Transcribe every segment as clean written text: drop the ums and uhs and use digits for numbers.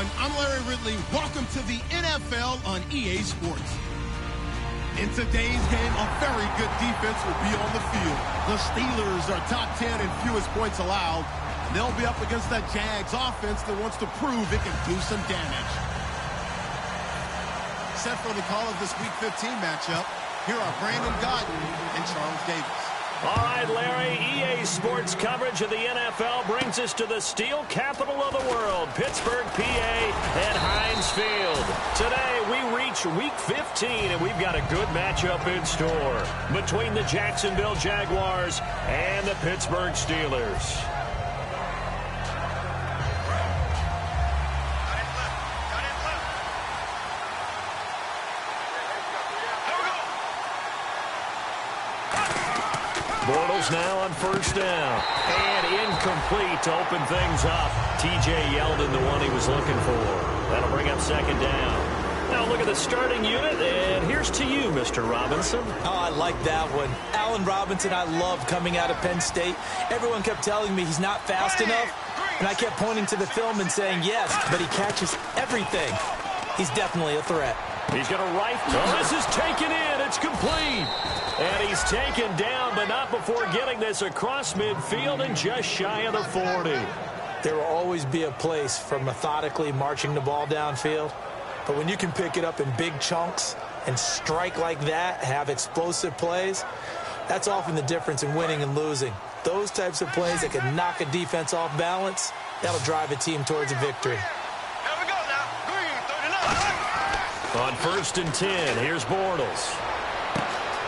everyone. I'm Larry Ridley. Welcome to the NFL on EA Sports. In today's game, a very good defense will be on the field. The Steelers are top 10 in fewest points allowed. And they'll be up against that Jags offense that wants to prove it can do some damage. Set for the call of this Week 15 matchup, here are Brandon Godden and Charles Davis. All right, Larry, EA Sports coverage of the NFL brings us to the steel capital of the world, Pittsburgh, PA, at Heinz Field. Today, we reach Week 15, and we've got a good matchup in store between the Jacksonville Jaguars and the Pittsburgh Steelers. Bortles now on first down. And incomplete to open things up. T.J. Yeldon, the one he was looking for. That'll bring up second down. Now look at the starting unit, and here's to you, Mr. Robinson. Oh, I like that one. Allen Robinson, I love coming out of Penn State. Everyone kept telling me he's not fast enough, and I kept pointing to the film and saying yes, but he catches everything. He's definitely a threat. He's going to right. Oh, this is taken in. It's complete. And he's taken down, but not before getting this across midfield and just shy of the 40. There will always be a place for methodically marching the ball downfield. But when you can pick it up in big chunks and strike like that, have explosive plays, that's often the difference in winning and losing. Those types of plays that can knock a defense off balance, that'll drive a team towards a victory. On first and 10, here's Bortles.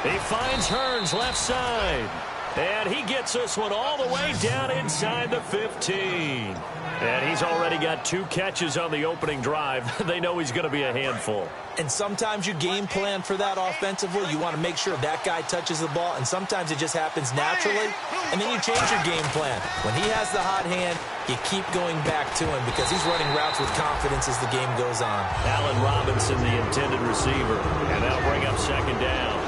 He finds Hearns left side. And he gets this one all the way down inside the 15. And he's already got 2 catches on the opening drive. They know he's going to be a handful. And sometimes you game plan for that offensively. You want to make sure that guy touches the ball. And sometimes it just happens naturally. And then you change your game plan. When he has the hot hand, you keep going back to him because he's running routes with confidence as the game goes on. Allen Robinson, the intended receiver. And that'll bring up second down.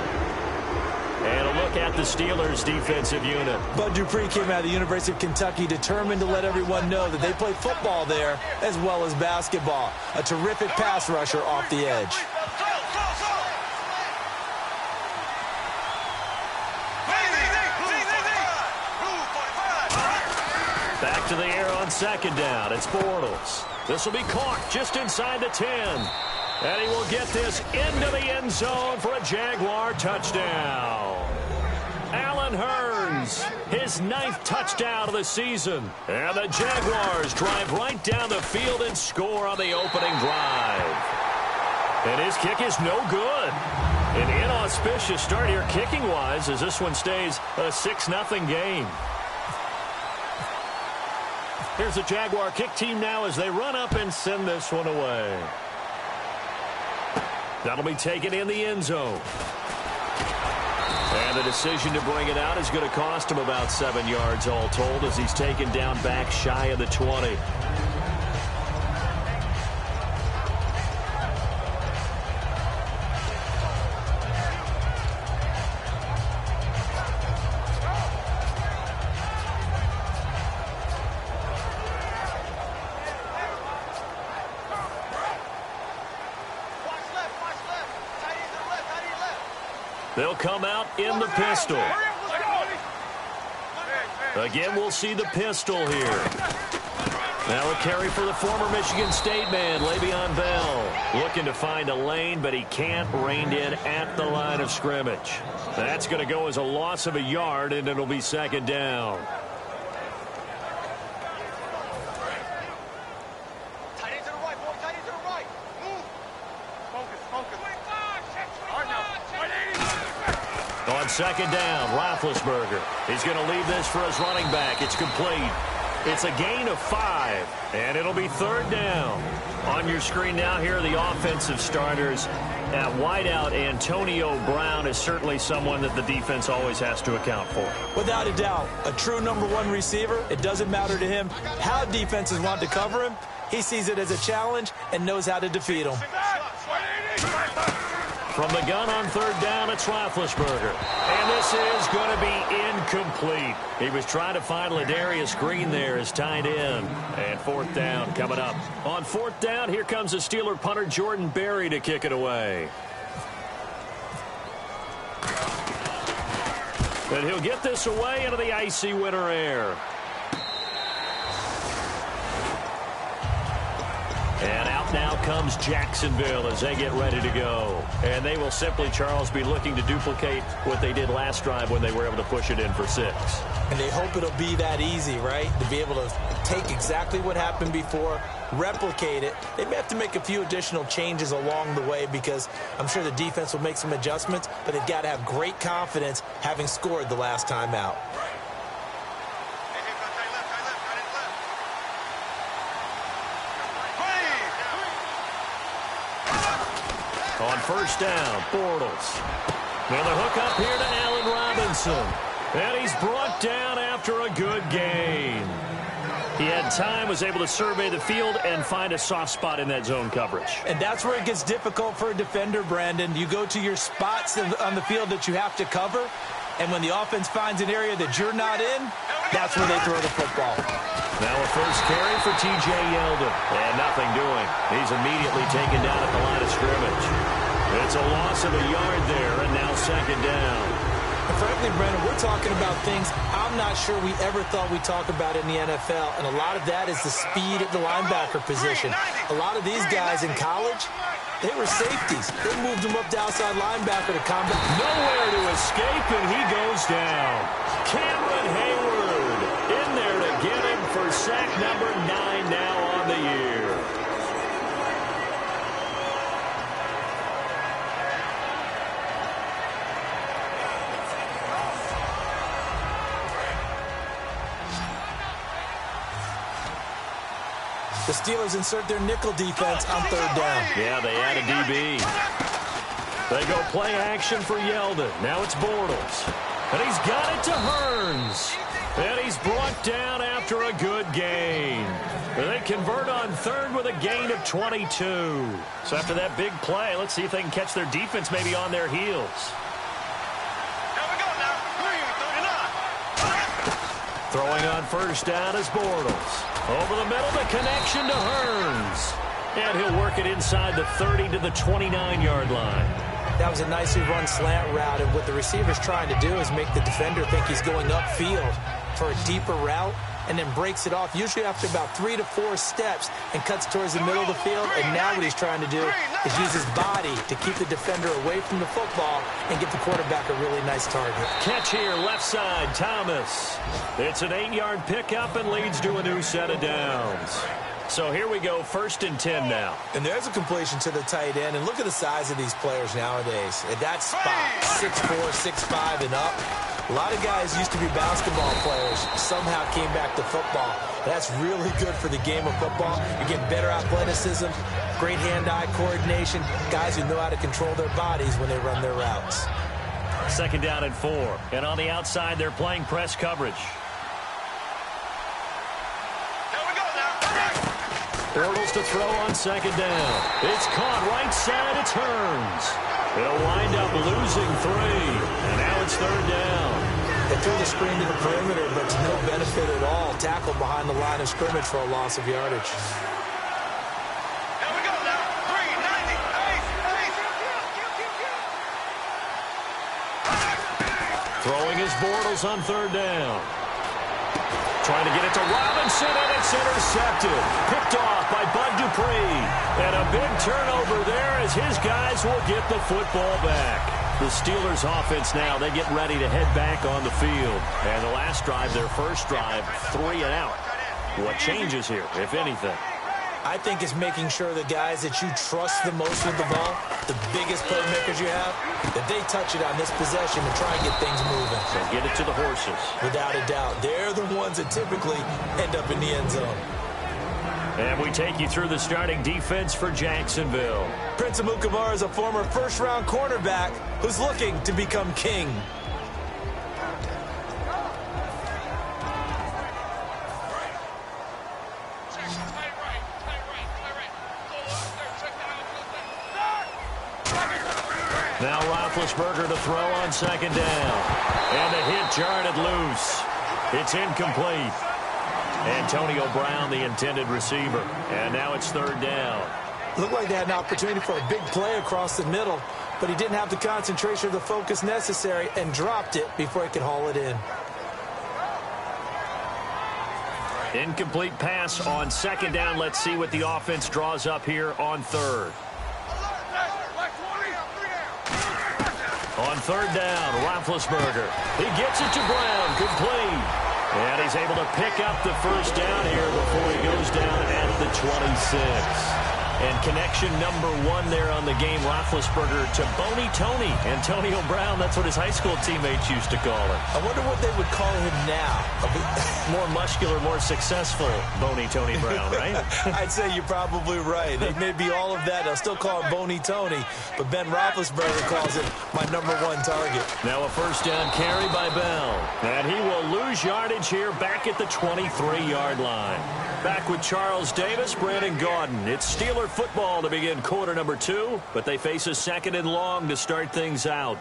And a look at the Steelers' defensive unit. Bud Dupree came out of the University of Kentucky determined to let everyone know that they play football there as well as basketball. A terrific pass rusher off the edge. Back to the air on second down. It's Bortles. This will be caught just inside the 10. And he will get this into the end zone for a Jaguar touchdown. Allen Hearns, his 9th touchdown of the season. And the Jaguars drive right down the field and score on the opening drive. And his kick is no good. An inauspicious start here kicking-wise as this one stays a 6-0 game. Here's the Jaguar kick team now as they run up and send this one away. That'll be taken in the end zone. And the decision to bring it out is going to cost him about 7 yards all told as he's taken down back shy of the 20. They'll come out in the pistol. Again, we'll see the pistol here. Now a carry for the former Michigan State man, Le'Veon Bell. Looking to find a lane, but he can't rein in at the line of scrimmage. That's going to go as a loss of a yard, and it'll be second down. On second down, Roethlisberger. He's going to leave this for his running back. It's complete. It's a gain of 5, and it'll be third down. On your screen now, here are the offensive starters. At wideout, Antonio Brown is certainly someone that the defense always has to account for. Without a doubt, a true #1 receiver. It doesn't matter to him how defenses want to cover him. He sees it as a challenge and knows how to defeat him. From the gun on third down, it's Roethlisberger. And this is going to be incomplete. He was trying to find Ladarius Green there as tight end. And fourth down coming up. On fourth down, here comes the Steeler punter Jordan Berry to kick it away. And he'll get this away into the icy winter air. And out now comes Jacksonville as they get ready to go. And they will simply, Charles, be looking to duplicate what they did last drive when they were able to push it in for 6. And they hope it'll be that easy, right? To be able to take exactly what happened before, replicate it. They may have to make a few additional changes along the way because I'm sure the defense will make some adjustments, but they've got to have great confidence having scored the last time out. On first down, Bortles. And the hook up here to Allen Robinson. And he's brought down after a good gain. He had time, was able to survey the field and find a soft spot in that zone coverage. And that's where it gets difficult for a defender, Brandon. You go to your spots on the field that you have to cover, and when the offense finds an area that you're not in, that's where they throw the football. Now a first carry for T.J. Yeldon. And nothing doing. He's immediately taken down at the line of scrimmage. It's a loss of a yard there, and now second down. And frankly, Brandon, we're talking about things I'm not sure we ever thought we'd talk about in the NFL, and a lot of that is the speed at the linebacker position. A lot of these guys in college, they were safeties. They moved them up to outside linebacker to combat. Nowhere to escape, and he goes down. Cameron Hayward in there to get him for sack number 9 now on the year. The Steelers insert their nickel defense on third down. Yeah, they add a DB. They go play action for Yeldon. Now it's Bortles. And he's got it to Hearns. And he's brought down after a good gain. And they convert on third with a gain of 22. So after that big play, let's see if they can catch their defense maybe on their heels. Throwing on first down is Bortles. Over the middle, the connection to Hearns. And he'll work it inside the 30 to the 29-yard line. That was a nicely run slant route, and what the receiver's trying to do is make the defender think he's going upfield for a deeper route and then breaks it off, usually after about 3 to 4 steps, and cuts towards the middle of the field. And now what he's trying to do is use his body to keep the defender away from the football and give the quarterback a really nice target. Catch here, left side, Thomas. It's an 8-yard pickup and leads to a new set of downs. So here we go, 1st and 10 now. And there's a completion to the tight end. And look at the size of these players nowadays. At that spot, 6'4", 6'5", and up. A lot of guys used to be basketball players, somehow came back to football. That's really good for the game of football. You get better athleticism, great hand-eye coordination, guys who know how to control their bodies when they run their routes. 2nd down and 4. And on the outside, they're playing press coverage. Bortles to throw on 2nd down. It's caught right side. It's Hearns. It'll wind up losing 3. And now it's 3rd down. They threw the screen to the perimeter, but to no benefit at all. Tackled behind the line of scrimmage for a loss of yardage. Throwing his Bortles on 3rd down. Trying to get it to Robinson, and it's intercepted. Picked off by Bud Dupree. And a big turnover there as his guys will get the football back. The Steelers offense now, they get ready to head back on the field. And the last drive, their first drive, 3 and out. What changes here, if anything? I think it's making sure the guys that you trust the most with the ball, the biggest playmakers you have, that they touch it on this possession and try and get things moving. And get it to the horses. Without a doubt. They're the ones that typically end up in the end zone. And we take you through the starting defense for Jacksonville. Prince Amukamara is a former first-round cornerback who's looking to become king. Now Roethlisberger to throw on second down. And the hit jarred it loose. It's incomplete. Antonio Brown, the intended receiver. And now it's third down. Looked like they had an opportunity for a big play across the middle, but he didn't have the concentration or the focus necessary and dropped it before he could haul it in. Incomplete pass on second down. Let's see what the offense draws up here on third. On third down, Roethlisberger. He gets it to Brown, complete. And he's able to pick up the first down here before he goes down at the 26. And connection number 1 there on the game, Roethlisberger to Boney Tony. Antonio Brown, that's what his high school teammates used to call him. I wonder what they would call him now. More muscular, more successful Boney Tony Brown, right? I'd say you're probably right. It may be all of that. They'll still call him Boney Tony, but Ben Roethlisberger calls him my number 1 target. Now a first down carry by Bell. And he will lose yardage here back at the 23-yard line. Back with Charles Davis, Brandon Gaudin. It's Steeler football to begin quarter number 2, but they face a second and long to start things out.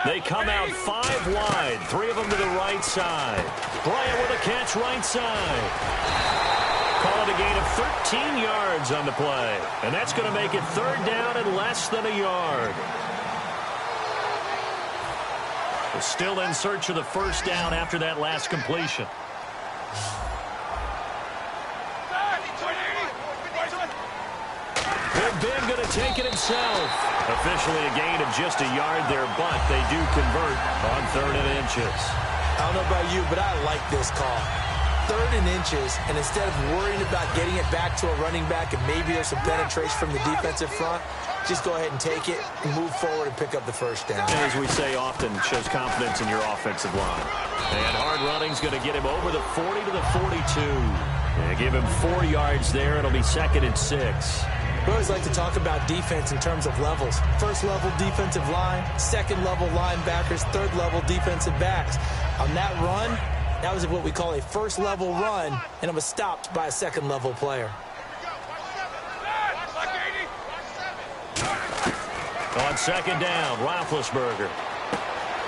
They come out 5 wide, 3 of them to the right side. Bryant with a catch right side. Call it a gain of 13 yards on the play. And that's going to make it third down and less than a yard. We're still in search of the first down after that last completion. Big Ben going to take it himself. Officially a gain of just a yard there, but they do convert on 3rd and inches. I don't know about you, but I like this call. 3rd and inches, and instead of worrying about getting it back to a running back and maybe there's some penetration from the defensive front, just go ahead and take it and move forward and pick up the first down. And as we say often, shows confidence in your offensive line. And hard running's going to get him over the 40 to the 42. And give him 4 yards there. It'll be 2nd and 6. We always like to talk about defense in terms of levels. 1st level defensive line, 2nd level linebackers, 3rd level defensive backs. On that run, that was what we call a 1st level run, and it was stopped by a 2nd level player. On second down, Roethlisberger.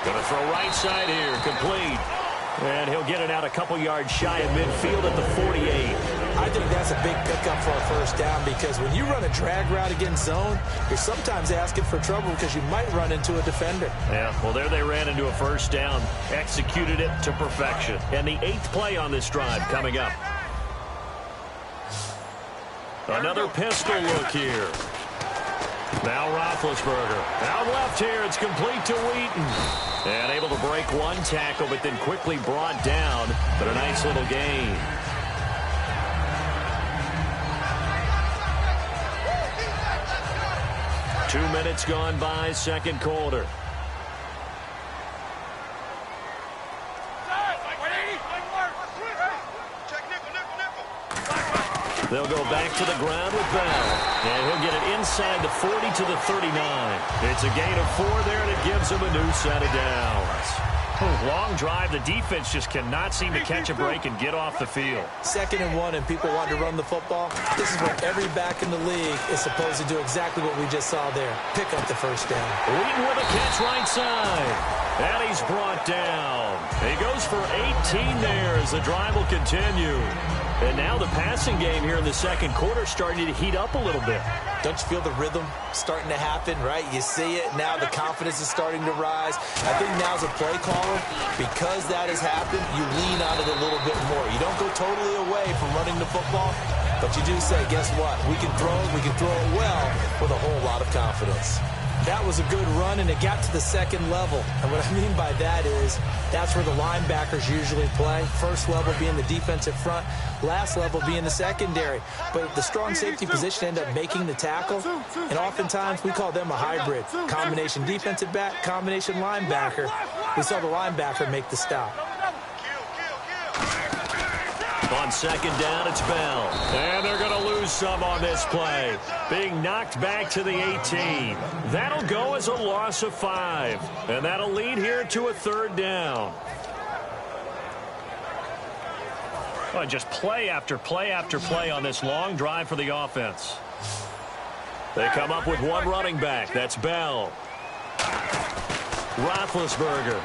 Going to throw right side here, complete. And he'll get it out a couple yards shy of midfield at the 48. I think that's a big pickup for a first down because when you run a drag route against zone, you're sometimes asking for trouble because you might run into a defender. Yeah, well, there they ran into a first down, executed it to perfection. And the 8th play on this drive coming up. Another pistol look here. Now Roethlisberger. Out left here, it's complete to Wheaton. And able to break 1 tackle, but then quickly brought down. But a nice little gain. Two minutes gone by, second quarter. They'll go back to the ground with Bell. And he'll get it inside the 40 to the 39. It's a gain of 4 there, and it gives him a new set of downs. Long drive. The defense just cannot seem to catch a break and get off the field. 2nd and 1, and people want to run the football. This is where every back in the league is supposed to do exactly what we just saw there. Pick up the first down. Wheaton with a catch right side. And he's brought down. He goes for 18 there as the drive will continue. And now the passing game here in the second quarter starting to heat up a little bit. Don't you feel the rhythm starting to happen, right? You see it. Now the confidence is starting to rise. I think now's a play caller. Because that has happened, you lean on it a little bit more. You don't go totally away from running the football, but you do say, guess what? We can throw it well with a whole lot of confidence. That was a good run, and it got to the second level. And what I mean by that is that's where the linebackers usually play. First level being the defensive front, last level being the secondary. But the strong safety position ended up making the tackle, and oftentimes we call them a hybrid. Combination defensive back, combination linebacker. We saw the linebacker make the stop. On second down, it's Bell. And they're going to lose some on this play. Being knocked back to the 18. That'll go as a loss of 5. And that'll lead here to a third down. Well, just play after play after play on this long drive for the offense. They come up with one running back. That's Bell. Roethlisberger.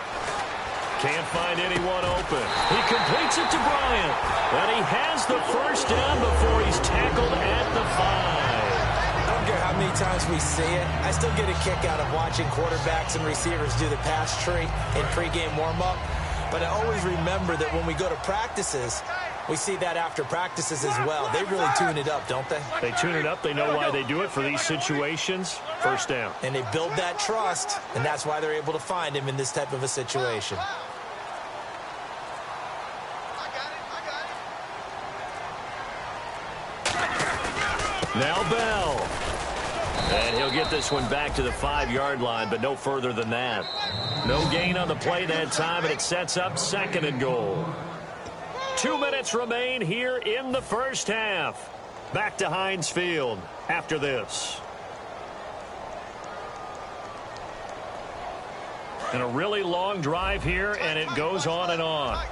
Can't find anyone open. He completes it to Bryant. And he has the first down before he's tackled at the 5. I don't care how many times we see it. I still get a kick out of watching quarterbacks and receivers do the pass tree in pregame warm-up. But I always remember that when we go to practices, we see that after practices as well. They really tune it up, don't they? They tune it up. They know why they do it for these situations. First down. And they build that trust, and that's why they're able to find him in this type of a situation. Now Bell. And he'll get this one back to the 5-yard line, but no further than that. No gain on the play that time, and it sets up second and goal. 2 minutes remain here in the first half. Back to Heinz Field after this. And a really long drive here, and it goes on and on.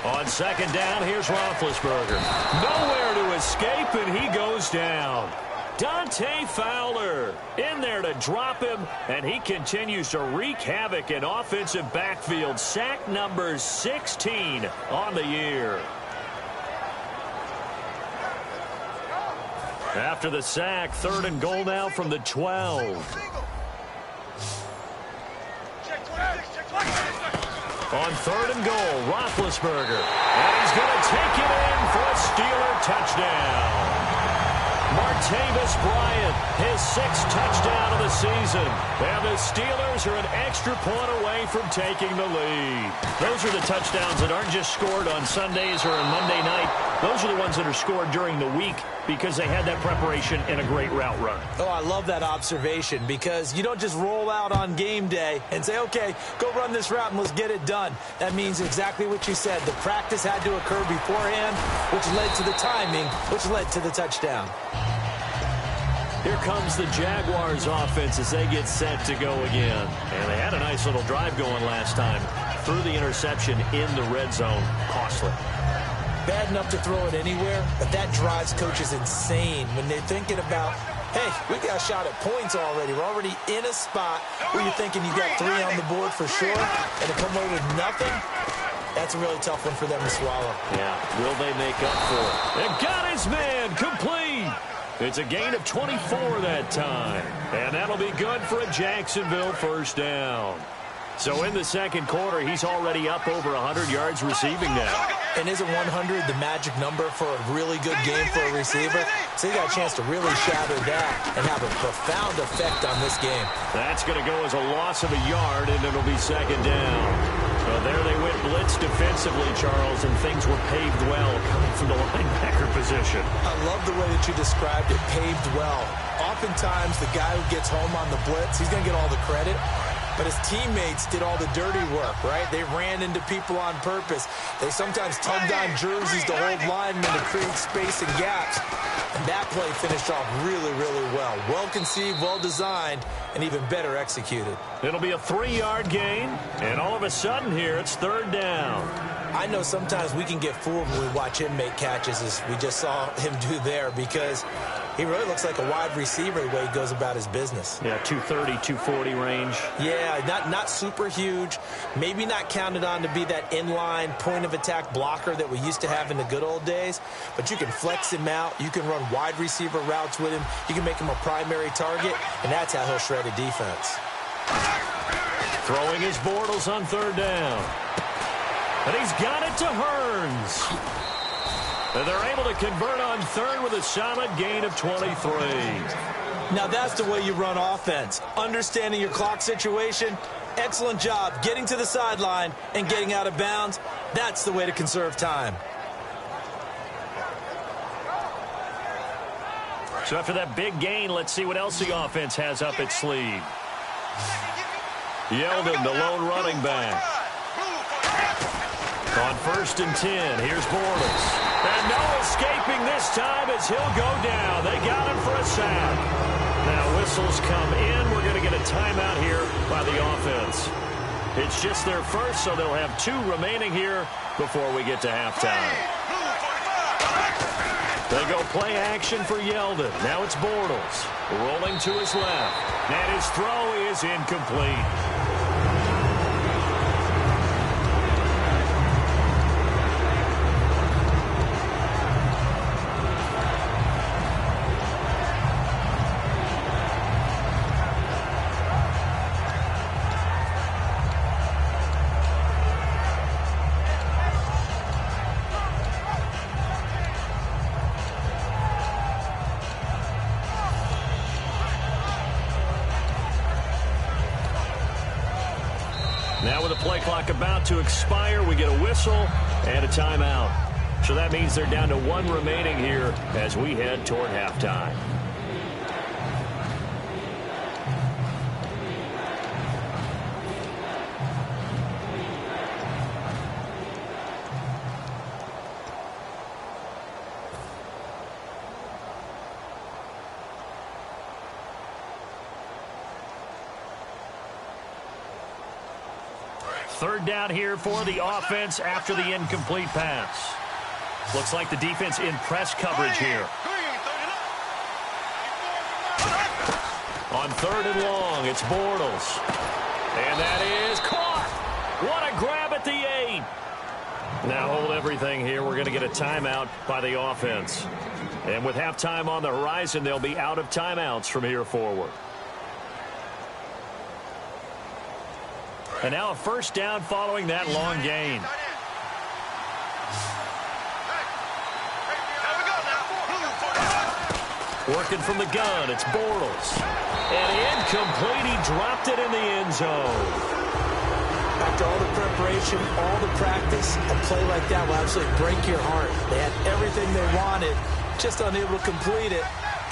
On second down, here's Roethlisberger. Nowhere to escape, and he goes down. Dante Fowler in there to drop him, and he continues to wreak havoc in offensive backfield. Sack number 16 on the year. After the sack, third and goal now from the 12. On third and goal, Roethlisberger. And he's going to take it in for a Steeler touchdown. Martavis Bryant, his 6th touchdown of the season. And the Steelers are an extra point away from taking the lead. Those are the touchdowns that aren't just scored on Sundays or on Monday night. Those are the ones that are scored during the week because they had that preparation and a great route run. Oh, I love that observation because you don't just roll out on game day and say, okay, go run this route and let's get it done. That means exactly what you said. The practice had to occur beforehand, which led to the timing, which led to the touchdown. Here comes the Jaguars offense as they get set to go again. And they had a nice little drive going last time. Threw the interception in the red zone. Costly. Bad enough to throw it anywhere, but that drives coaches insane when they're thinking about, hey, we got a shot at points already. We're already in a spot where you're thinking you got 3 on the board for sure, and to come away with nothing, that's a really tough one for them to swallow. Yeah, will they make up for it? And got his man complete. It's a gain of 24 that time, and that'll be good for a Jacksonville first down. So in the second quarter, he's already up over 100 yards receiving now. And isn't 100 the magic number for a really good game for a receiver? So he got a chance to really shatter that and have a profound effect on this game. That's going to go as a loss of a yard, and it'll be second down. Well, there they went blitz defensively, Charles, and things were paved well coming from the linebacker position. I love the way that you described it, paved well. Oftentimes, the guy who gets home on the blitz, he's going to get all the credit. But his teammates did all the dirty work, right? They ran into people on purpose. They sometimes tugged on jerseys to hold linemen to create space and gaps. And that play finished off really, really well. Well-conceived, well-designed, and even better executed. It'll be a 3-yard gain, and all of a sudden here, it's third down. I know sometimes we can get fooled when we watch him make catches, as we just saw him do there, because he really looks like a wide receiver the way he goes about his business. Yeah, 230, 240 range. Yeah, not super huge. Maybe not counted on to be that inline point-of-attack blocker that we used to have in the good old days. But you can flex him out. You can run wide receiver routes with him. You can make him a primary target, and that's how he'll shred a defense. Throwing his Bortles on third down. And he's got it to Hearns. They're able to convert on third with a solid gain of 23. Now that's the way you run offense. Understanding your clock situation. Excellent job getting to the sideline and getting out of bounds. That's the way to conserve time. So after that big gain, let's see what else the offense has up its sleeve. Yeldon, the lone running back. On 1st and 10, here's Bortles. And no escaping this time as he'll go down. They got him for a sack. Now whistles come in. We're going to get a timeout here by the offense. It's just their first, so they'll have 2 remaining here before we get to halftime. They go play action for Yeldon. Now it's Bortles. Rolling to his left. And his throw is incomplete. Now with the play clock about to expire, we get a whistle and a timeout. So that means they're down to 1 remaining here as we head toward halftime. Third down here for the offense after the incomplete pass. Looks like the defense in press coverage here. On 3rd and long, it's Bortles. And that is caught. What a grab at the 8. Now hold everything here. We're going to get a timeout by the offense. And with halftime on the horizon, they'll be out of timeouts from here forward. And now a first down following that long gain. Working from the gun, it's Bortles. And incomplete, he dropped it in the end zone. After all the preparation, all the practice, a play like that will absolutely break your heart. They had everything they wanted, just unable to complete it.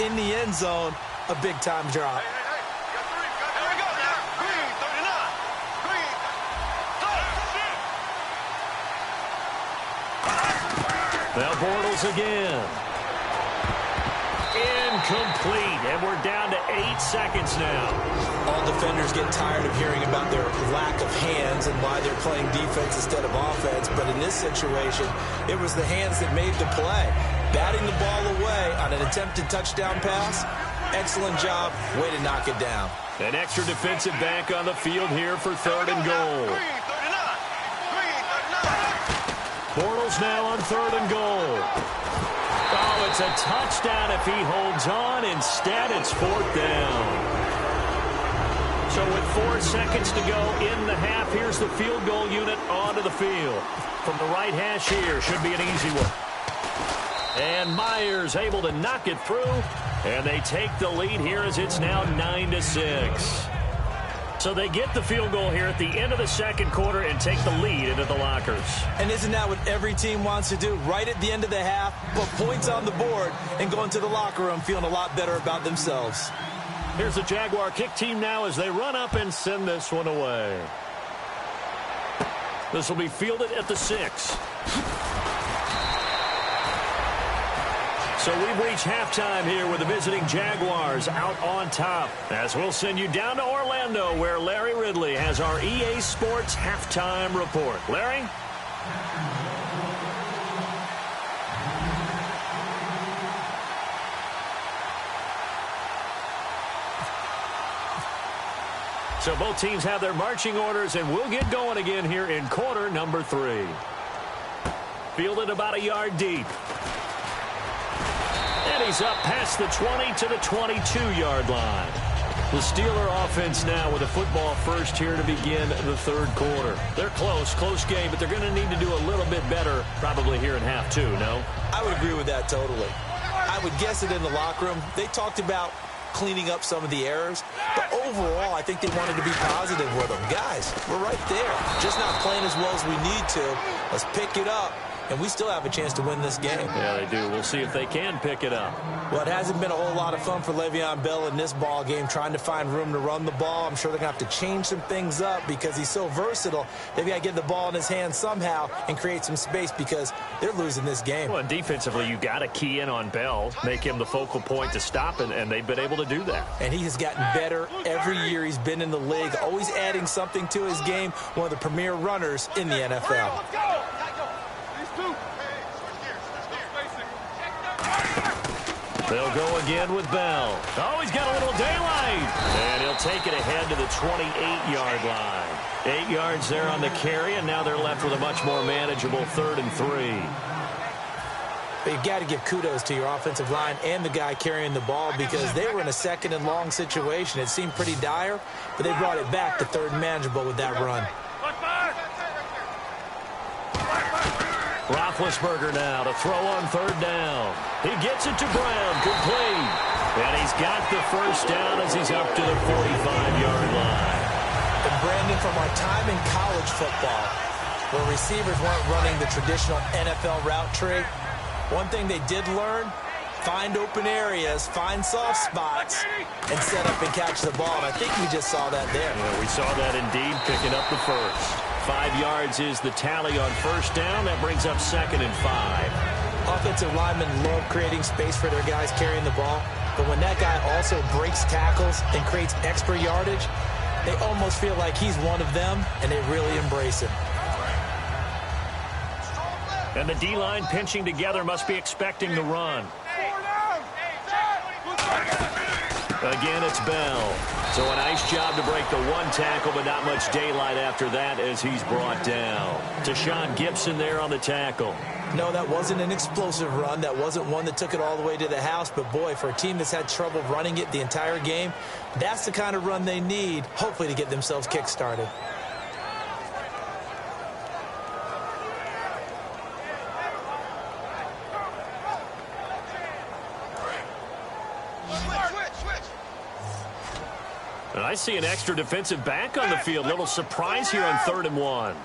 In the end zone, a big-time drop. Now Bortles again. Incomplete, and we're down to 8 seconds now. All defenders get tired of hearing about their lack of hands and why they're playing defense instead of offense, but in this situation, it was the hands that made the play. Batting the ball away on an attempted touchdown pass, excellent job, way to knock it down. An extra defensive back on the field here for 3rd and goal. Bortles now on 3rd and goal. Oh, it's a touchdown if he holds on. Instead, it's 4th down. So with 4 seconds to go in the half, here's the field goal unit onto the field. From the right hash here, should be an easy one. And Myers able to knock it through. And they take the lead here as it's now 9-6. So they get the field goal here at the end of the second quarter and take the lead into the lockers. And isn't that what every team wants to do? Right at the end of the half, put points on the board and go into the locker room feeling a lot better about themselves. Here's the Jaguar kick team now as they run up and send this one away. This will be fielded at the 6. So we've reached halftime here with the visiting Jaguars out on top. As we'll send you down to Orlando where Larry Ridley has our EA Sports halftime report. Larry? So both teams have their marching orders, and we'll get going again here in quarter number 3. Fielded about a yard deep. And he's up past the 20 to the 22-yard line. The Steeler offense now with a football first here to begin the third quarter. They're close game, but they're going to need to do a little bit better probably here in half two, no? I would agree with that totally. I would guess it in the locker room. They talked about cleaning up some of the errors, but overall, I think they wanted to be positive with them. Guys, we're right there. Just not playing as well as we need to. Let's pick it up, and we still have a chance to win this game. Yeah, they do. We'll see if they can pick it up. Well, it hasn't been a whole lot of fun for Le'Veon Bell in this ball game, trying to find room to run the ball. I'm sure they're going to have to change some things up because he's so versatile. They've got to get the ball in his hands somehow and create some space because they're losing this game. Well, and defensively, you got to key in on Bell, make him the focal point to stop, and they've been able to do that. And he has gotten better every year he's been in the league, always adding something to his game, one of the premier runners in the NFL. They'll go again with Bell. Oh, he's got a little daylight. And he'll take it ahead to the 28-yard line. 8 yards there on the carry, and now they're left with a much more manageable 3rd and 3. But you've got to give kudos to your offensive line and the guy carrying the ball because they were in a 2nd and long situation. It seemed pretty dire, but they brought it back to 3rd and manageable with that run. Roethlisberger now to throw on 3rd down. He gets it to Brown, complete. And he's got the first down as he's up to the 45-yard line. And Brandon, from our time in college football, where receivers weren't running the traditional NFL route tree, one thing they did learn, find open areas, find soft spots, and set up and catch the ball. And I think we just saw that there. Yeah, we saw that indeed, picking up the first. 5 yards is the tally on 1st down. That brings up 2nd and 5. Offensive linemen love creating space for their guys carrying the ball, but when that guy also breaks tackles and creates extra yardage, they almost feel like he's one of them, and they really embrace him. And the D-line pinching together must be expecting the run. Again, it's Bell. So a nice job to break the 1 tackle, but not much daylight after that as he's brought down. Deshaun Gibson there on the tackle. No, that wasn't an explosive run. That wasn't one that took it all the way to the house. But, boy, for a team that's had trouble running it the entire game, that's the kind of run they need, hopefully, to get themselves kick-started. And I see an extra defensive back on the field. Little surprise here on 3rd and 1.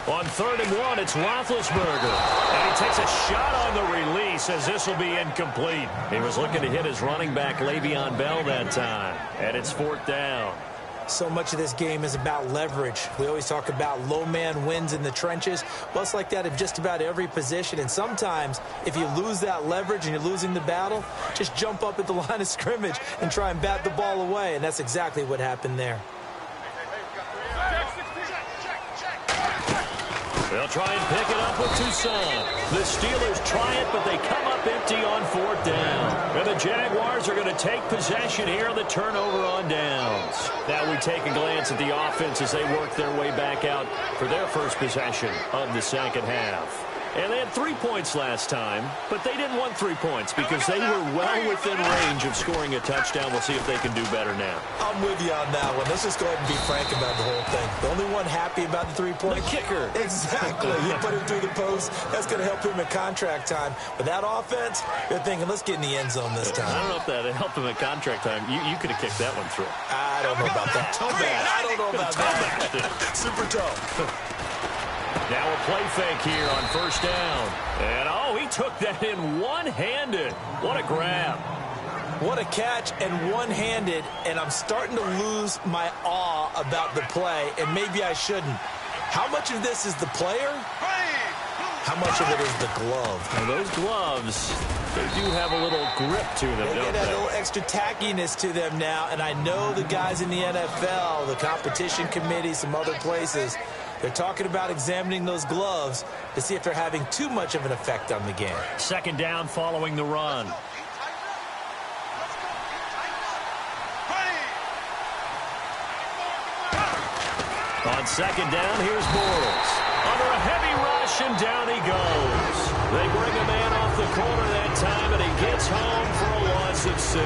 On 3rd and 1, it's Roethlisberger. And he takes a shot on the release as this will be incomplete. He was looking to hit his running back, Le'Veon Bell, that time. And it's 4th down. So much of this game is about leverage. We always talk about low man wins in the trenches. Well, it's like that in just about every position. And sometimes, if you lose that leverage and you're losing the battle, just jump up at the line of scrimmage and try and bat the ball away. And that's exactly what happened there. They'll try and pick it up with Toussaint. The Steelers try it, but they come up empty on 4th down. And the Jaguars are going to take possession here on the turnover on downs. Now we take a glance at the offense as they work their way back out for their first possession of the 2nd half. And they had 3 points last time, but they didn't want 3 points because they were well within range of scoring a touchdown. We'll see if they can do better now. I'm with you on that one. Let's just go ahead and be frank about the whole thing. The only one happy about the 3-point. The kicker. Exactly. He put it through the post. That's going to help him at contract time. But that offense, they're thinking, let's get in the end zone this time. I don't know if that helped him at contract time. You could have kicked that one through. I don't know about that. I don't know about that. Super toe. Now a play fake here on 1st down. And, oh, he took that in one-handed. What a grab. What a catch and one-handed. And I'm starting to lose my awe about the play, and maybe I shouldn't. How much of this is the player? How much of it is the glove? Now, those gloves, they do have a little grip to them, don't They they? get a little extra tackiness to them now, and I know the guys in the NFL, the competition committee, some other places, they're talking about examining those gloves to see if they're having too much of an effect on the game. 2nd down following the run. On 2nd down, here's Bortles. Under a heavy rush, and down he goes. They bring a man off the corner that time, and he gets home for a loss of 6.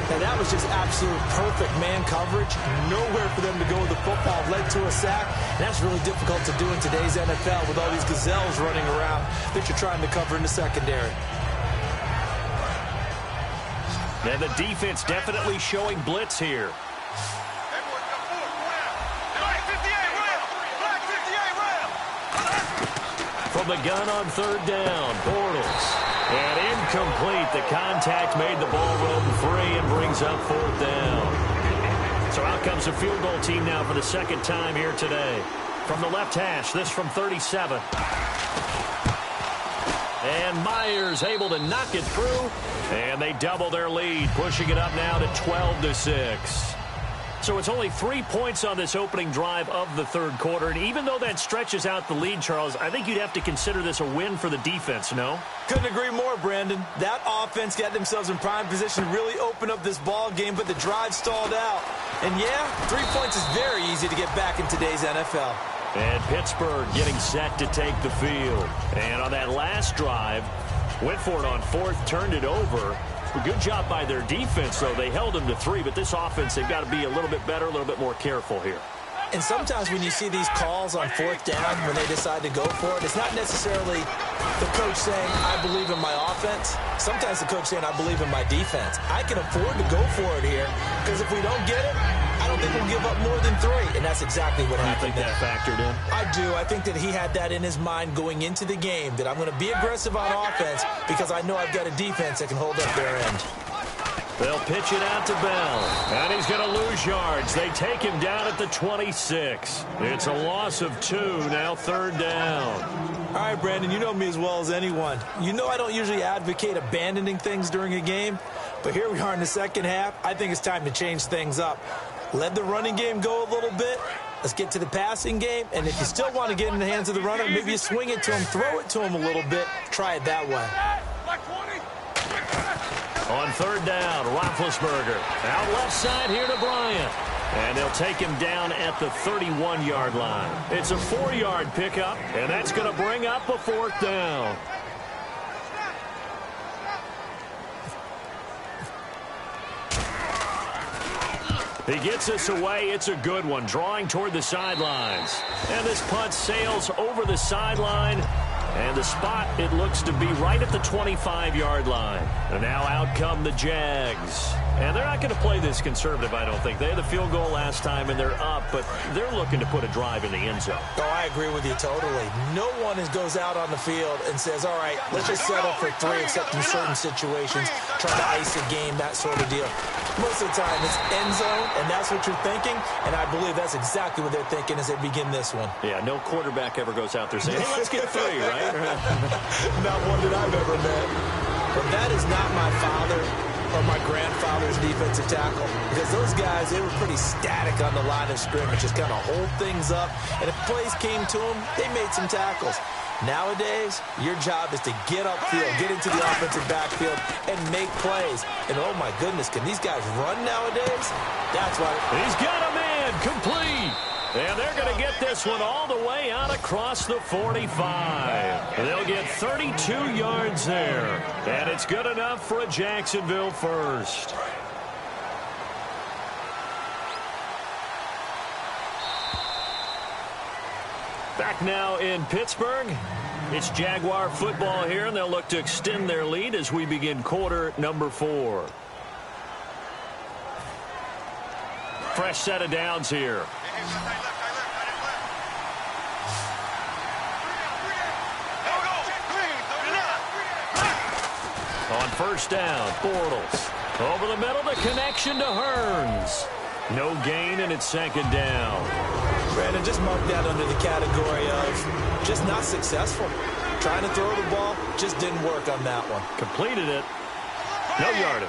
And that was just absolute perfect man coverage. Nowhere for them to go with the football. Led to a sack. And that's really difficult to do in today's NFL with all these gazelles running around that you're trying to cover in the secondary. And the defense definitely showing blitz here. From the gun on 3rd down, Bortles. And incomplete. The contact made the ball roam free and brings up 4th down. So out comes the field goal team now for the 2nd time here today. From the left hash, this from 37. And Myers able to knock it through. And they double their lead, pushing it up now to 12-6. So it's only 3 points on this opening drive of the 3rd quarter. And even though that stretches out the lead, Charles, I think you'd have to consider this a win for the defense, no? Couldn't agree more, Brandon. That offense got themselves in prime position to really open up this ball game, but the drive stalled out. And yeah, 3 points is very easy to get back in today's NFL. And Pittsburgh getting set to take the field. And on that last drive, went for it on 4th, turned it over. Good job by their defense, though. They held them to 3, but this offense, they've got to be a little bit better, a little bit more careful here. And sometimes when you see these calls on 4th down, when they decide to go for it, it's not necessarily the coach saying, I believe in my offense. Sometimes the coach saying, I believe in my defense. I can afford to go for it here, because if we don't get it, I don't think we'll give up more than 3. And that's exactly what happened. You think that factored in? I do. I think that he had that in his mind going into the game, that I'm going to be aggressive on offense because I know I've got a defense that can hold up their end. They'll pitch it out to Bell. And he's going to lose yards. They take him down at the 26. It's a loss of 2, now 3rd down. All right, Brandon, you know me as well as anyone. You know I don't usually advocate abandoning things during a game, but here we are in the 2nd half. I think it's time to change things up. Let the running game go a little bit. Let's get to the passing game. And if you still want to get in the hands of the runner, maybe you swing it to him, throw it to him a little bit. Try it that way. On 3rd down, Roethlisberger. Out left side here to Bryant. And they'll take him down at the 31-yard line. It's a 4-yard pickup, and that's going to bring up a 4th down. He gets us away. It's a good one, drawing toward the sidelines. And this punt sails over the sideline. And the spot, it looks to be right at the 25-yard line. And now out come the Jags. And they're not going to play this conservative, I don't think. They had the field goal last time, and they're up, but they're looking to put a drive in the end zone. Oh, I agree with you totally. No one goes out on the field and says, all right, let's just settle for 3, except in certain situations, trying to ice a game, that sort of deal. Most of the time, it's end zone, and that's what you're thinking, and I believe that's exactly what they're thinking as they begin this one. Yeah, no quarterback ever goes out there saying, hey, let's get 3, right? Not one that I've ever met. But that is not my father or my grandfather's defensive tackle, because those guys, they were pretty static on the line of scrimmage, just kind of hold things up, and if plays came to them, they made some tackles. Nowadays, your job is to get upfield, get into the offensive backfield, and make plays. And oh my goodness, can these guys run nowadays? That's why. He's got a man, complete. And they're going to get this one all the way out across the 45. They'll get 32 yards there. And it's good enough for a Jacksonville first. Back now in Pittsburgh. It's Jaguar football here, and they'll look to extend their lead as we begin quarter number 4. Fresh set of downs here. On 1st down, Bortles. Over the middle, the connection to Hearns. No gain, and it's 2nd down. Brandon, just mark that under the category of just not successful. Trying to throw the ball, just didn't work on that one. Completed it. No yardage.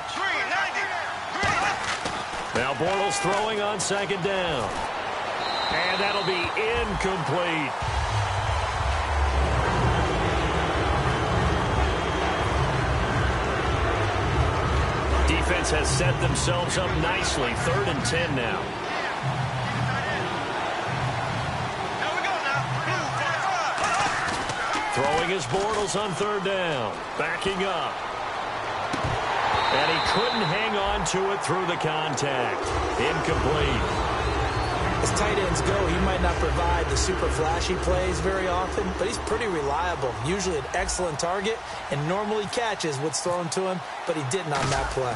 Now Bortles throwing on 2nd down. And that'll be incomplete. Defense has set themselves up nicely. 3rd and 10 now. Throwing is Bortles on third down. Backing up. And he couldn't hang on to it through the contact. Incomplete. As tight ends go, he might not provide the super flashy plays very often, but he's pretty reliable. Usually an excellent target and normally catches what's thrown to him, but he didn't on that play.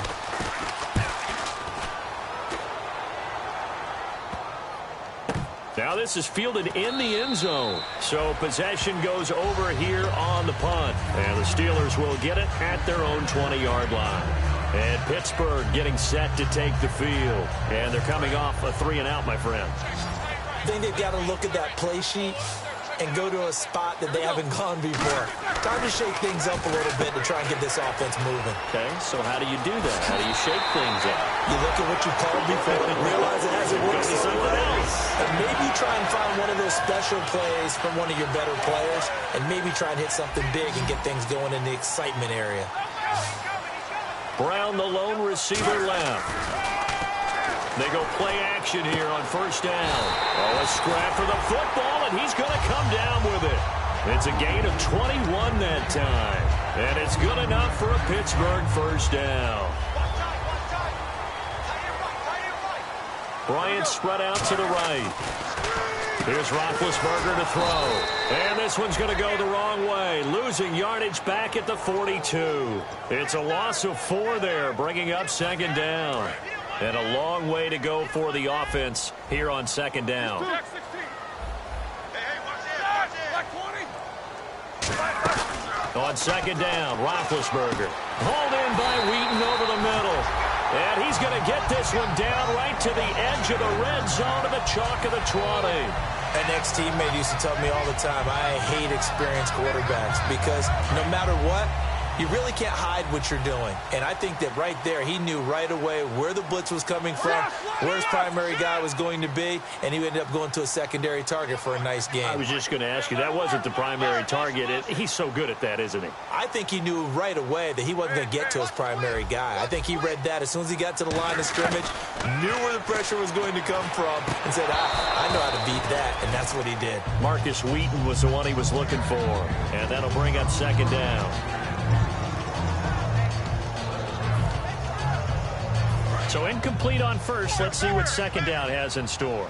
Now this is fielded in the end zone. So possession goes over here on the punt. And the Steelers will get it at their own 20-yard line. And Pittsburgh getting set to take the field. And they're coming off a 3-and-out, my friend. I think they've got to look at that play sheet and go to a spot that they haven't gone before. Time to shake things up a little bit to try and get this offense moving. Okay, so how do you do that? How do you shake things up? You look at what you called before and realize it hasn't worked somewhere else. And maybe try and find one of those special plays from one of your better players and maybe try and hit something big and get things going in the excitement area. Brown, the lone receiver, left. They go play action here on first down. Oh, a scrap for the football, and he's going to come down with it. It's a gain of 21 that time. And it's good enough for a Pittsburgh first down. Bryant spread out to the right. Here's Roethlisberger to throw. And this one's going to go the wrong way. Losing yardage back at the 42. It's a loss of 4 there, bringing up second down. And a long way to go for the offense here on second down. On second down, Roethlisberger. Hauled in by Wheaton over the middle. And he's going to get this one down right to the edge of the red zone of the chalk of the 20. An ex-teammate used to tell me all the time, I hate experienced quarterbacks because no matter what, you really can't hide what you're doing. And I think that right there, he knew right away where the blitz was coming from, where his primary guy was going to be, and he ended up going to a secondary target for a nice game. I was just going to ask you, that wasn't the primary target. He's so good at that, isn't he? I think he knew right away that he wasn't going to get to his primary guy. I think he read that as soon as he got to the line of scrimmage, knew where the pressure was going to come from, and said, I know how to beat that, and that's what he did. Marcus Wheaton was the one he was looking for, and that'll bring up second down. So incomplete on first. Let's see what second down has in store.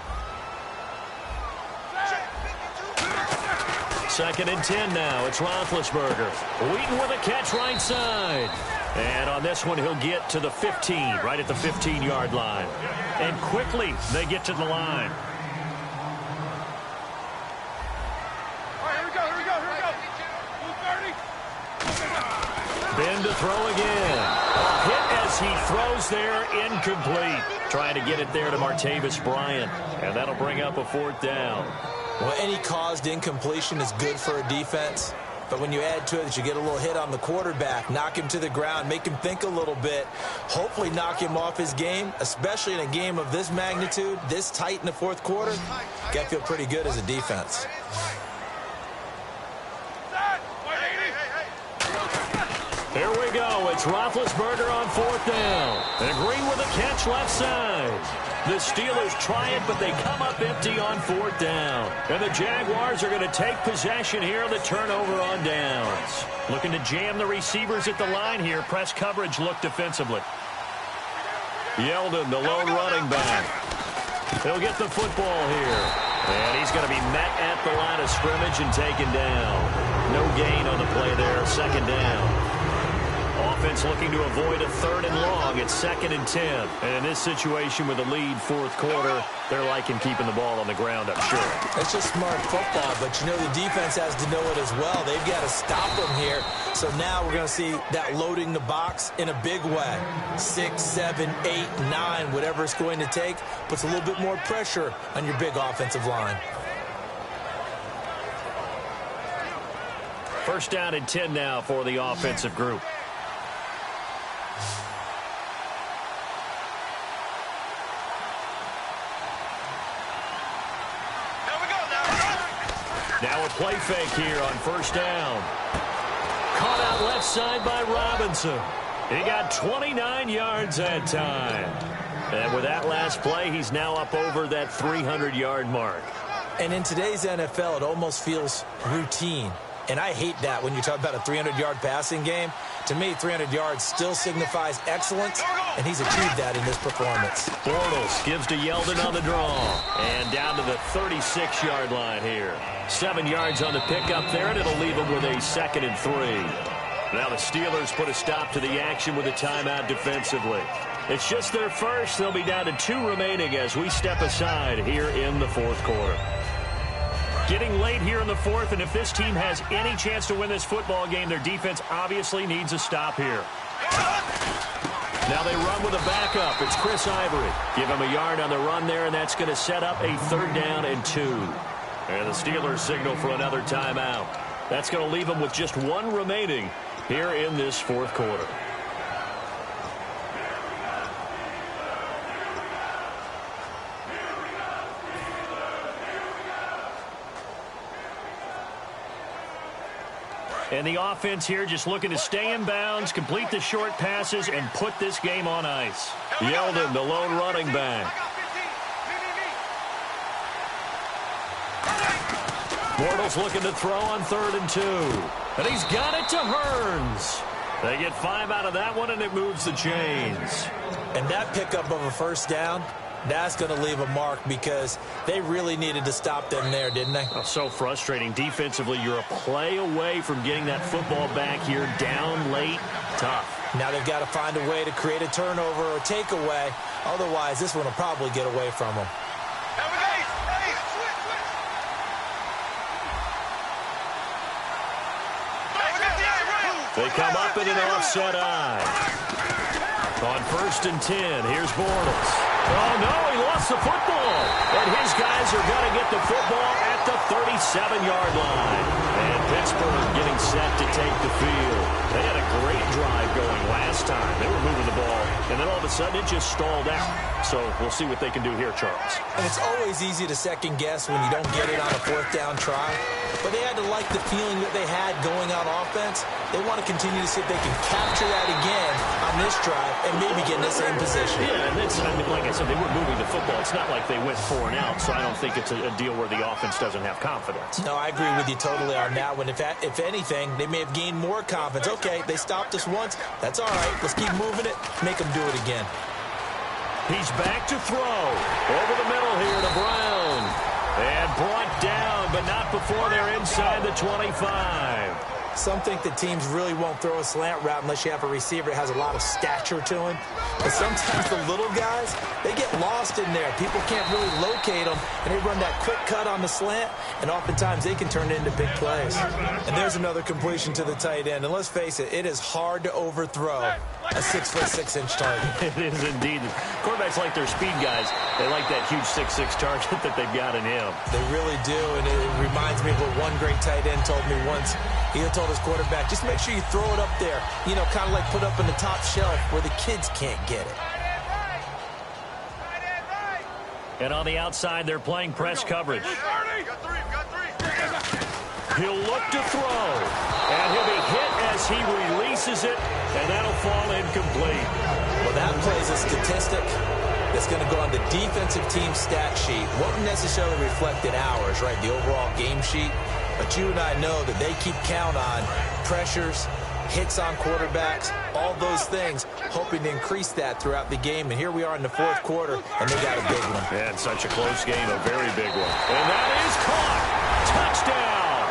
Second and 10 now. It's Roethlisberger. Wheaton with a catch right side. And on this one, he'll get to the 15, right at the 15-yard line. And quickly, they get to the line. Ben to throw again. Hit as he throws there, incomplete. Trying to get it there to Martavis Bryant. And that'll bring up a fourth down. Well, any caused incompletion is good for a defense. But when you add to it that you get a little hit on the quarterback, knock him to the ground, make him think a little bit, hopefully knock him off his game, especially in a game of this magnitude, this tight in the fourth quarter, got to feel pretty good as a defense. Here we go. It's Roethlisberger on fourth down. And Green with a catch left side. The Steelers try it, but they come up empty on fourth down. And the Jaguars are going to take possession here on the turnover on downs. Looking to jam the receivers at the line here. Press coverage look defensively. Yeldon, the lone running back. He'll get the football here. And he's going to be met at the line of scrimmage and taken down. No gain on the play there. Second down. Offense looking to avoid a third and long. It's second and 10. And in this situation with a lead fourth quarter, they're liking keeping the ball on the ground, I'm sure. That's just smart football, but you know the defense has to know it as well. They've got to stop them here. So now we're going to see that loading the box in a big way. 6, 7, 8, 9, whatever it's going to take, puts a little bit more pressure on your big offensive line. First down and 10 now for the offensive group. Now a play fake here on first down. Caught out left side by Robinson. He got 29 yards that time. And with that last play, he's now up over that 300-yard mark. And in today's NFL, it almost feels routine. And I hate that when you talk about a 300-yard passing game. To me, 300 yards still signifies excellence, and he's achieved that in this performance. Bortles gives to Yeldon on the draw. And down to the 36-yard line here. 7 yards on the pickup there, and it'll leave him with a 2nd and 3. Now the Steelers put a stop to the action with a timeout defensively. It's just their first. They'll be down to 2 remaining as we step aside here in the 4th quarter. Getting late here in the 4th, and if this team has any chance to win this football game, their defense obviously needs a stop here. Now they run with a backup. It's Chris Ivory. Give him a yard on the run there, and that's going to set up a 3rd down and 2. And the Steelers signal for another timeout. That's going to leave them with just 1 remaining here in this 4th quarter. And the offense here just looking to stay in bounds, complete the short passes, and put this game on ice. Yeldon, the lone running back. Bortles looking to throw on 3rd and 2. And he's got it to Hearns. They get 5 out of that one, and it moves the chains. And that pickup of a 1st down, that's going to leave a mark because they really needed to stop them there, didn't they? Oh, so frustrating. Defensively, you're a play away from getting that football back here down late. Tough. Now they've got to find a way to create a turnover or takeaway. Otherwise, this one will probably get away from them. They come up in an offset eye. On 1st and 10, here's Bortles. Oh, no, he lost the football. And his guys are going to get the football at the 37-yard line. And Pittsburgh getting set to take the field. They had a great drive going last time. They were moving the ball, and then all of a sudden it just stalled out. So we'll see what they can do here, Charles. And it's always easy to second-guess when you don't get it on a 4th down try. But they had to like the feeling that they had going on offense. They want to continue to see if they can capture that again on this drive and maybe get in the same position. Yeah, and it's, I mean, like I said, they were moving the football. It's not like they went 4 and out, so I don't think it's a deal where the offense doesn't have confidence. No, I agree with you totally on that one. If anything, they may have gained more confidence. Okay, they stopped us once. That's all right. Let's keep moving it. Make them do it again. He's back to throw. Over the middle here to Brown. And brought down, but not before they're inside the 25. Some think that teams really won't throw a slant route unless you have a receiver that has a lot of stature to him. But sometimes the little guys, they get lost in there. People can't really locate them, and they run that quick cut on the slant, and oftentimes they can turn it into big plays. And there's another completion to the tight end. And let's face it, it is hard to overthrow a 6'6" target. It is indeed. Quarterbacks like their speed guys. They like that huge 6'6" target that they've got in him. They really do, and it reminds me of what one great tight end told me once. He told his quarterback, just make sure you throw it up there, you know, kind of like put up on the top shelf where the kids can't get it. And on the outside, they're playing press coverage. He'll look to throw, and he'll be hit as he releases it, and that'll fall incomplete. Well, that plays a statistic that's going to go on the defensive team stat sheet. Won't necessarily reflect in ours, right, the overall game sheet. But you and I know that they keep count on pressures, hits on quarterbacks, all those things, hoping to increase that throughout the game. And here we are in the 4th quarter, and they got a big one. Yeah, it's such a close game, a very big one. And that is caught. Touchdown.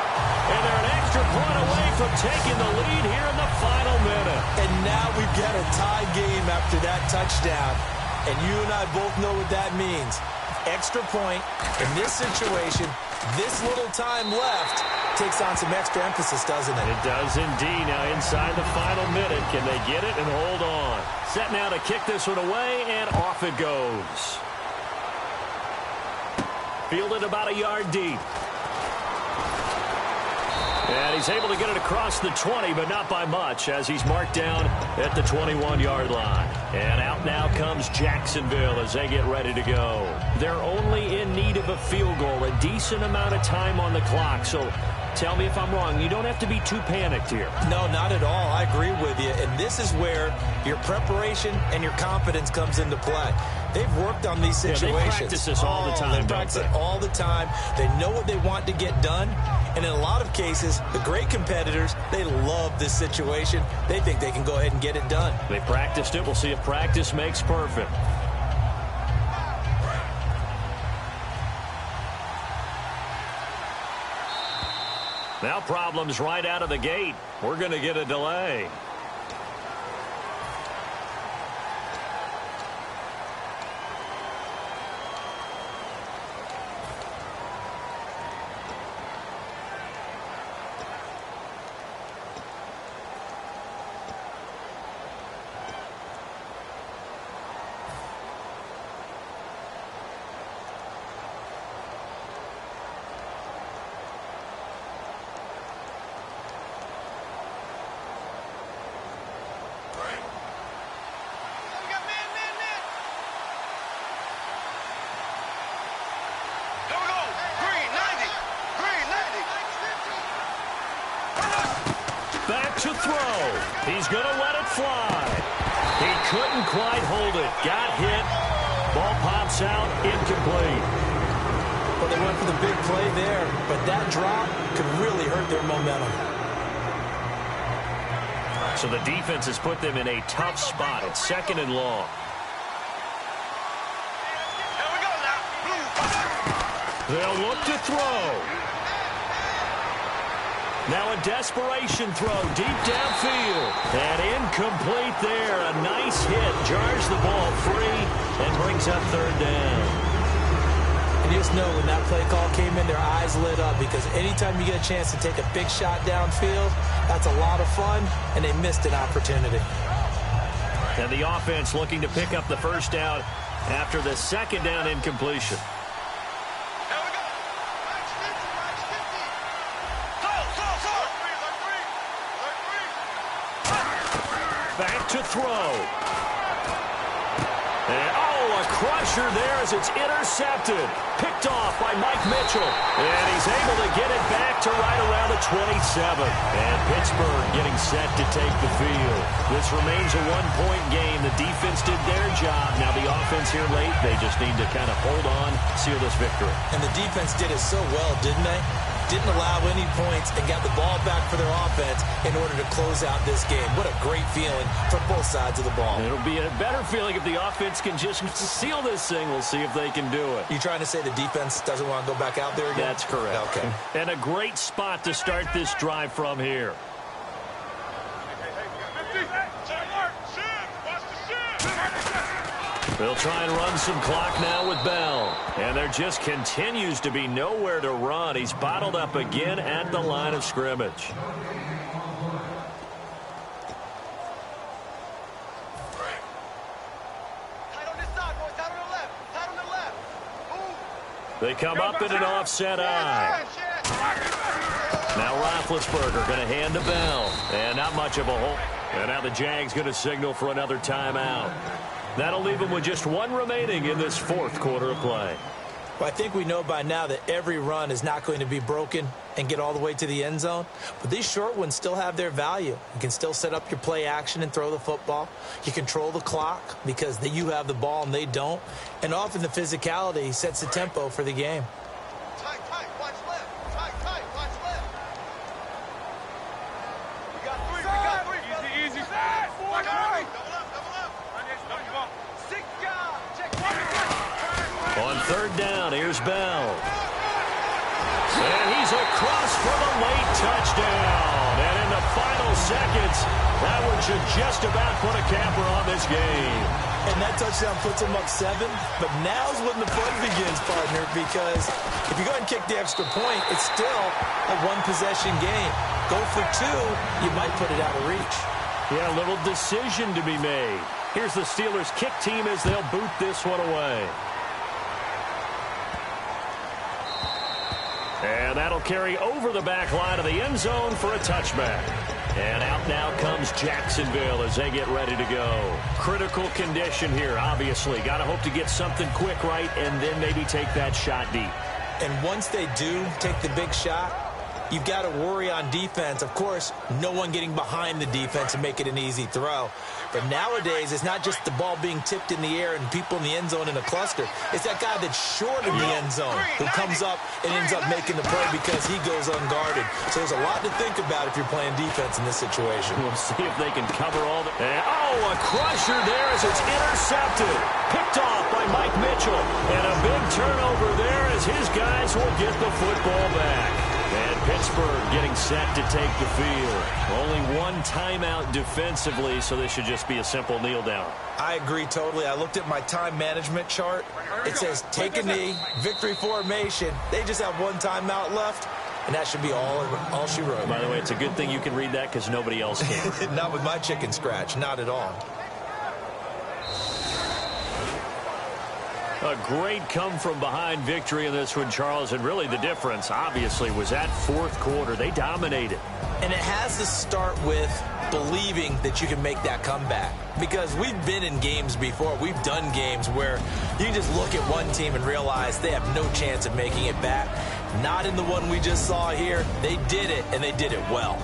And they're an extra point away from taking the lead here in the final minute. And now we've got a tie game after that touchdown. And you and I both know what that means. Extra point in this situation, this little time left, takes on some extra emphasis, doesn't it? It does indeed. Now inside the final minute, can they get it and hold on? Set now to kick this one away, and off it goes. Fielded about a yard deep. And he's able to get it across the 20, but not by much, as he's marked down at the 21-yard line. And out now comes Jacksonville as they get ready to go. They're only in need of a field goal, a decent amount of time on the clock. So tell me if I'm wrong. You don't have to be too panicked here. No, not at all. I agree with you. And this is where your preparation and your confidence comes into play. They've worked on these situations. Yeah, they practice this all the time. They practice it all the time. They know what they want to get done, And in a lot of cases, the great competitors, they love this situation. They think they can go ahead and get it done. They practiced it. We'll see if practice makes perfect. Now problems right out of the gate. We're going to get a delay. Back to throw. He's going to let it fly. He couldn't quite hold it. Got hit. Ball pops out. Incomplete. Well, they went for the big play there, but that drop could really hurt their momentum. So the defense has put them in a tough spot at 2nd and long. They'll look to throw. Now a desperation throw deep downfield. And incomplete there. A nice hit. Jars the ball free and brings up 3rd down. And you just know when that play call came in, their eyes lit up, because anytime you get a chance to take a big shot downfield, that's a lot of fun, and they missed an opportunity. And the offense looking to pick up the 1st down after the 2nd down incompletion. Back to throw. And, a crusher there as it's intercepted. Picked off by Mike Mitchell. And he's able to get it back to right around the 27. And Pittsburgh getting set to take the field. This remains a 1-point game. The defense did their job. Now the offense here late, they just need to kind of hold on, seal this victory. And the defense did it so well, didn't they? Didn't allow any points and got the ball back for their offense in order to close out this game. What a great feeling for both sides of the ball. It'll be a better feeling if the offense can just seal this thing. We'll see if they can do it. You trying to say the defense doesn't want to go back out there again? That's correct. Okay. And a great spot to start this drive from here. They'll try and run some clock now with Bell. And there just continues to be nowhere to run. He's bottled up again at the line of scrimmage. They come up in an offset eye. Now Roethlisberger going to hand to Bell. And not much of a hole. And now the Jags going to signal for another timeout. That'll leave them with just 1 remaining in this 4th quarter of play. Well, I think we know by now that every run is not going to be broken and get all the way to the end zone. But these short ones still have their value. You can still set up your play action and throw the football. You control the clock because you have the ball and they don't. And often the physicality sets the tempo for the game. Tight, watch left. Tight, watch left. We got 3, Easy. Double up. On 3rd down, here's Bell. And he's across for the late touchdown. And in the final seconds, that one should just about put a capper on this game. And that touchdown puts them up 7. But now's when the fun begins, partner, because if you go ahead and kick the extra point, it's still a 1-possession game. Go for 2, you might put it out of reach. Yeah, a little decision to be made. Here's the Steelers' kick team as they'll boot this one away. And that'll carry over the back line of the end zone for a touchback. And out now comes Jacksonville as they get ready to go. Critical condition here, obviously. Got to hope to get something quick right and then maybe take that shot deep. And once they do take the big shot, you've got to worry on defense. Of course, no one getting behind the defense and make it an easy throw. But nowadays, it's not just the ball being tipped in the air and people in the end zone in a cluster. It's that guy that's short of the end zone who comes up and ends up making the play because he goes unguarded. So there's a lot to think about if you're playing defense in this situation. We'll see if they can cover all the... Oh, a crusher there as it's intercepted. Picked off by Mike Mitchell. And a big turnover there as his guys will get the football back. And Pittsburgh getting set to take the field. Only one timeout defensively, so this should just be a simple kneel down. I agree totally. I looked at my time management chart. It says take a knee, victory formation. They just have one timeout left, and that should be all she wrote. By the way, it's a good thing you can read that because nobody else can. Not with my chicken scratch, not at all. A great come-from-behind victory in this one, Charles, and really the difference, obviously, was that fourth quarter. They dominated. And it has to start with believing that you can make that comeback. Because we've been in games before. We've done games where you can just look at one team and realize they have no chance of making it back. Not in the one we just saw here. They did it, and they did it well.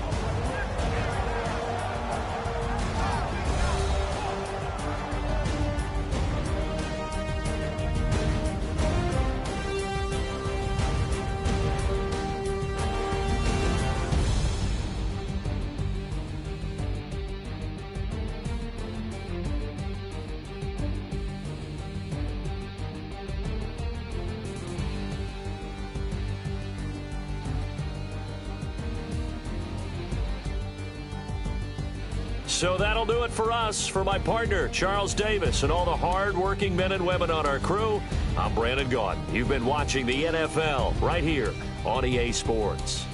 So that'll do it for us. For my partner, Charles Davis, and all the hard-working men and women on our crew, I'm Brandon Gaudin. You've been watching the NFL right here on EA Sports.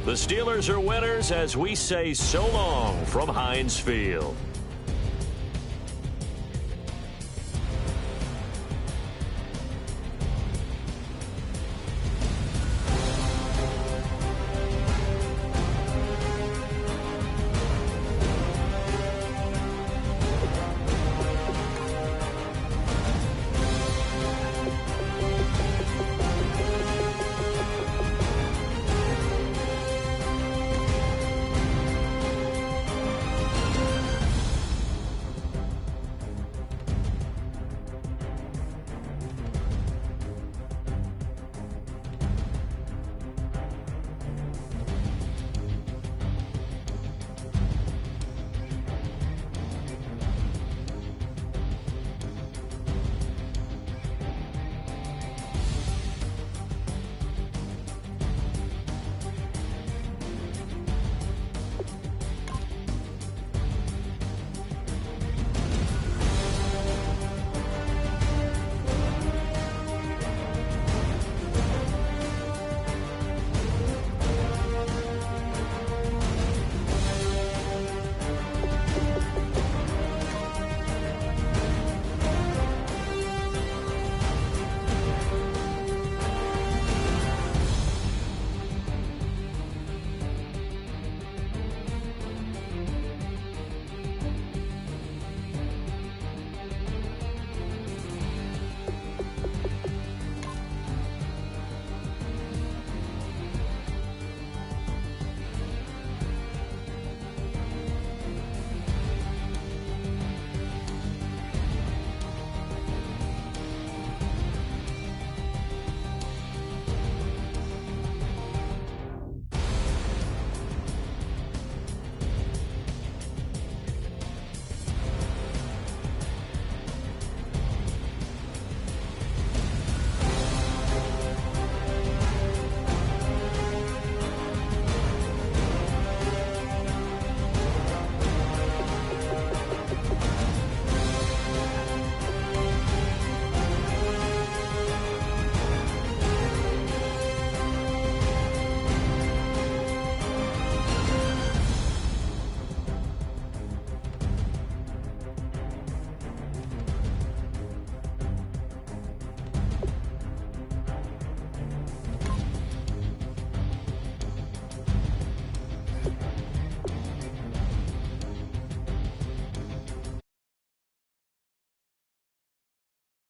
The Steelers are winners as we say so long from Heinz Field.